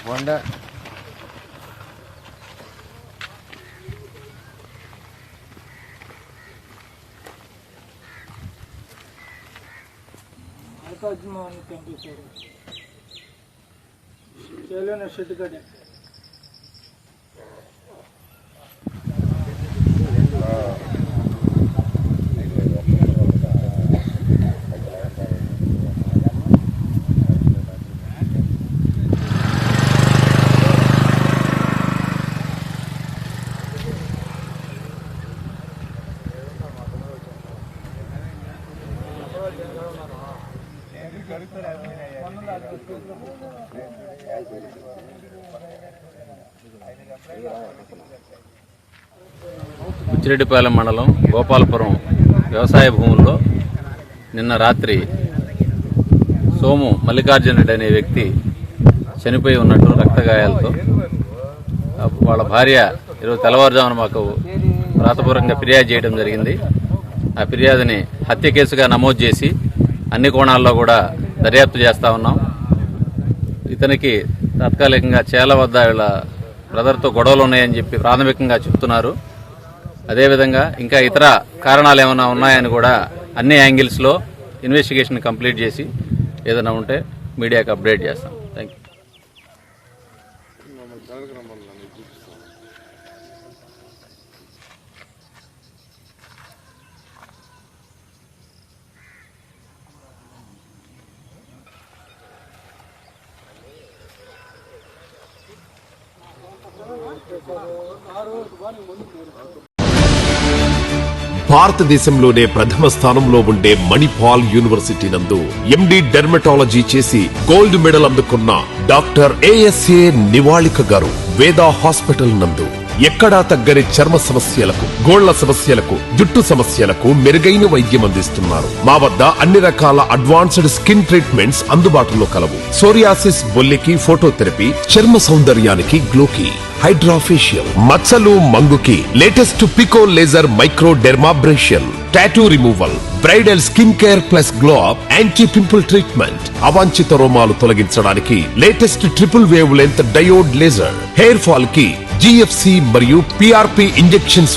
Wanda. Thank you, sir. Chalo na shit kade. Buchireddypalem మండలం గోపాలపురం వ్యవసాయ భూముల్లో నిన్న రాత్రి సోము మల్లికార్జున రెడ్డి అనే వ్యక్తి చనిపోయి ఉన్నట్టు రక్తగాయాలతో వాళ్ళ భార్య ఈరోజు తెల్లవారుజామున మాకు వ్రాతపూర్వకంగా ఫిర్యాదు చేయడం జరిగింది. ఆ ఫిర్యాదుని హత్య కేసుగా నమోదు చేసి అన్ని కోణాల్లో కూడా దర్యాప్తు చేస్తా ఉన్నాం. ఇతనికి తాత్కాలికంగా చేల వద్ద వీళ్ళ బ్రదర్తో గొడవలు ఉన్నాయని చెప్పి ప్రాథమికంగా చెప్తున్నారు. అదేవిధంగా ఇంకా ఇతర కారణాలు ఏమైనా ఉన్నాయని కూడా అన్ని యాంగిల్స్లో ఇన్వెస్టిగేషన్ కంప్లీట్ చేసి ఏదైనా ఉంటే మీడియాకి అప్డేట్ చేస్తాం. Thank you. భారతదేశంలోనే ప్రథమ స్థానంలో ఉండే మణిపాల్ యూనివర్సిటీ నందు ఎండి డెర్మటాలజీ చేసి గోల్డ్ మెడల్ అందుకున్న డాక్టర్ ఏఎస్ఏ నివాళిక గారు వేదా హాస్పిటల్ నందు ఎక్కడా తగ్గని చర్మ సమస్యలకు, గోళ్ల సమస్యలకు, జుట్టు సమస్యలకు మెరుగైన వైద్యం అందిస్తున్నారు. మా వద్ద అన్ని రకాల అడ్వాన్స్డ్ స్కిన్ ట్రీట్మెంట్స్ అందుబాటులో కలవు. సోరియాసిస్, బొల్లికి ఫోటోథెరపీ, చర్మ సౌందర్యానికి గ్లోకి, హైడ్రాఫేషియల్, మచ్చలు మంగుకి latest pico laser micro dermabrasion, tattoo removal, bridal skin care plus glow up, anti pimple treatment, అవాంఛిత రోమాలు తొలగించడానికి latest triple wavelength diode laser, hair fall కి జిఎఫ్సి మరియు పిఆర్పి ఇంజెక్షన్స్,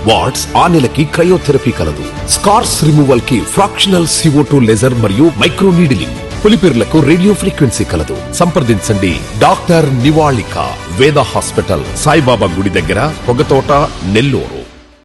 వాట్స్ ఆ నెలకి క్రయోథెరపీ కలదు. స్కార్స్ రిమూవల్ కి ఫ్రాక్షనల్ CO2 లేజర్ మరియు మైక్రో నీడిలింగ్, పులిపిర్లకు రేడియో ఫ్రీక్వెన్సీ కలదు. సంప్రదించండి డాక్టర్ నివాళిక, వేద హాస్పిటల్, సాయిబాబా గుడి దగ్గర, పొగతోట, నెల్లూరు.